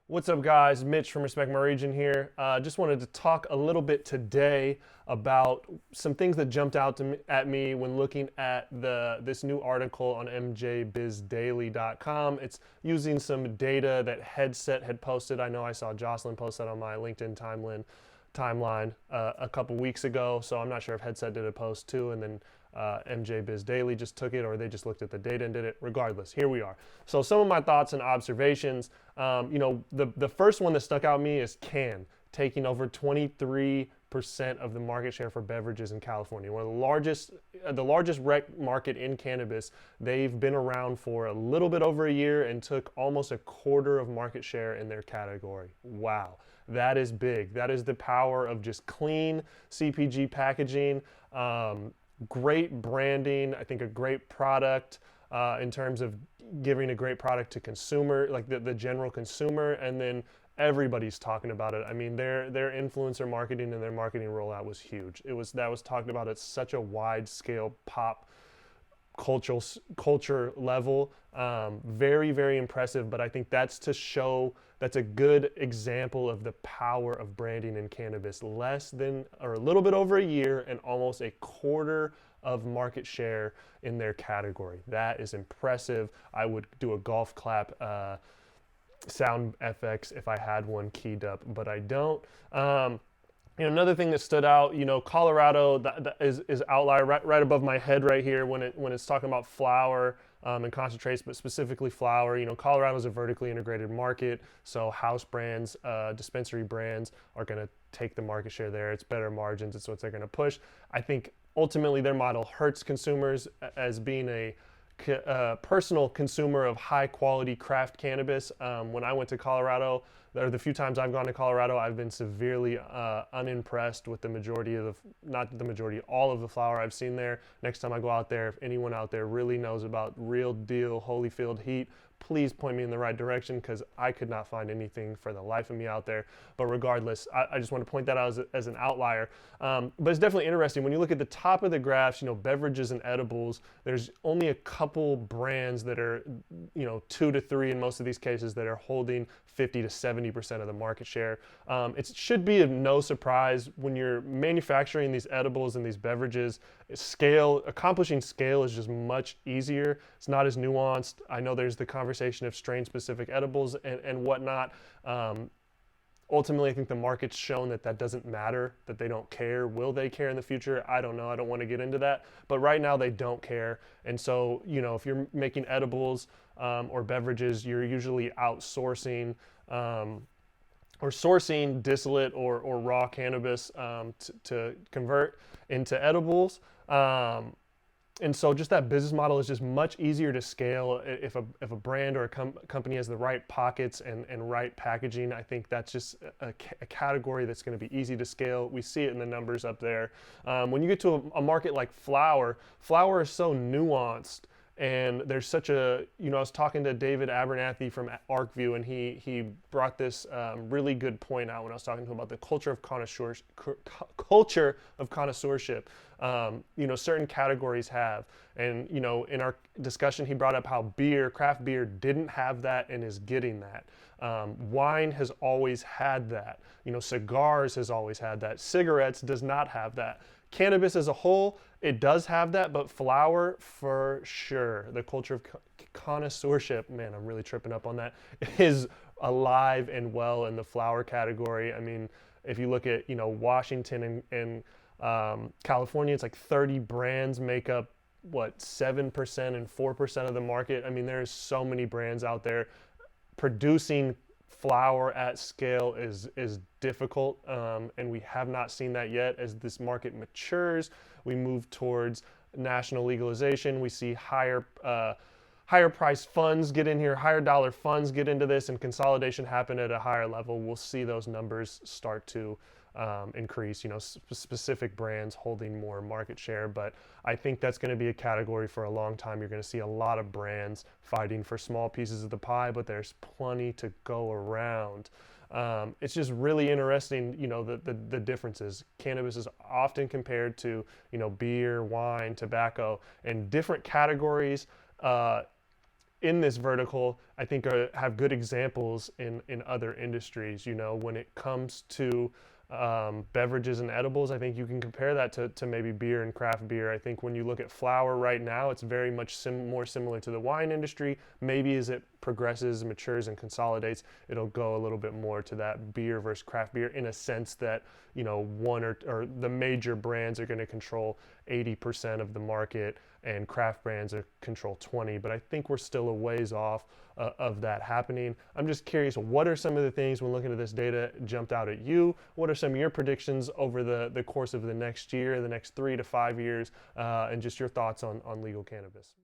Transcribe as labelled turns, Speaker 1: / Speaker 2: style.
Speaker 1: What's up, guys? Mitch from Respect My Region here. Just wanted to talk a little bit today about some things that jumped out at me when looking at this new article on mjbizdaily.com. It's using some data that Headset had posted. I know I saw Jocelyn post that on my LinkedIn timeline a couple weeks ago, so I'm not sure if Headset did a post too, and then MJ Biz Daily just took it, or they just looked at the data and did it. Regardless, here we are. So some of my thoughts and observations. The first one that stuck out to me is CANN taking over 23% of the market share for beverages in California. One of the largest rec market in cannabis. They've been around for a little bit over a year and took almost a quarter of market share in their category. Wow. That is big. That is the power of just clean CPG packaging, great branding, I think a great product in terms of giving a great product to consumer, like the general consumer, and then everybody's talking about it. I mean, their influencer marketing and their marketing rollout was huge. That was talked about at such a wide scale pop culture level. Very, very impressive, but I think that's a good example of the power of branding in cannabis. Less than or a little bit over a year and almost a quarter of market share in their category. That is impressive. I would do a golf clap sound FX if I had one keyed up, but I don't. Another thing that stood out, Colorado that is outlier right above my head right here when it's talking about flower and concentrates, but specifically flower. Colorado is a vertically integrated market, so house brands, dispensary brands are going to take the market share there. It's better margins. It's what they're going to push. I think ultimately their model hurts consumers as being a personal consumer of high quality craft cannabis. When I went to Colorado, or the few times I've gone to Colorado, I've been severely unimpressed with all of the flower I've seen there. Next time I go out there, if anyone out there really knows about real deal Holyfield heat, please point me in the right direction, because I could not find anything for the life of me out there. But regardless, I just want to point that out as an outlier. But it's definitely interesting. When you look at the top of the graphs, beverages and edibles, there's only a couple brands that are, 2 to 3 in most of these cases, that are holding 50 to 70% of the market share. It should be of no surprise when you're manufacturing these edibles and these beverages. Accomplishing scale is just much easier. It's not as nuanced. I know there's the conversation of strain-specific edibles and whatnot. Ultimately, I think the market's shown that doesn't matter, that they don't care. Will they care in the future? I don't know. I don't want to get into that. But right now, they don't care. And so, if you're making edibles or beverages, you're usually outsourcing or sourcing distillate or raw cannabis to convert into edibles. And so just that business model is just much easier to scale if a brand or a company has the right pockets and right packaging. I think that's just a category that's going to be easy to scale. We see it in the numbers up there. When you get to a market like flower is so nuanced. And there's such I was talking to David Abernathy from ArcView, and he brought this really good point out when I was talking to him about the culture of connoisseurship. Certain categories have, and in our discussion, he brought up how craft beer didn't have that and is getting that. Wine has always had that. Cigars has always had that. Cigarettes does not have that. Cannabis as a whole, it does have that, but flower for sure. The culture of connoisseurship, man, I'm really tripping up on that, is alive and well in the flower category. I mean, if you look at, Washington and California, it's like 30 brands make up, 7% and 4% of the market. I mean, there's so many brands out there. Producing flower at scale is difficult, and we have not seen that yet. As this market matures, we move towards national legalization. We see higher price funds get in here, higher dollar funds get into this, and consolidation happen at a higher level. We'll see those numbers start to increase, specific brands holding more market share. But I think that's going to be a category for a long time. You're going to see a lot of brands fighting for small pieces of the pie, but there's plenty to go around. It's just really interesting, the differences. Cannabis is often compared to, beer, wine, tobacco, and different categories in this vertical, I think have good examples in other industries. You know, when it comes to beverages and edibles, I think you can compare that to maybe beer and craft beer. I think when you look at flower right now, it's very much more similar to the wine industry. Maybe as it progresses, matures, and consolidates, it'll go a little bit more to that beer versus craft beer, in a sense that, you know, one or the major brands are going to control 80% of the market and craft brands are control 20. But I think we're still a ways off of that happening. I'm just curious, what are some of the things when looking at this data jumped out at you? What are some of your predictions over the course of the next year, the next 3 to 5 years, and just your thoughts on legal cannabis?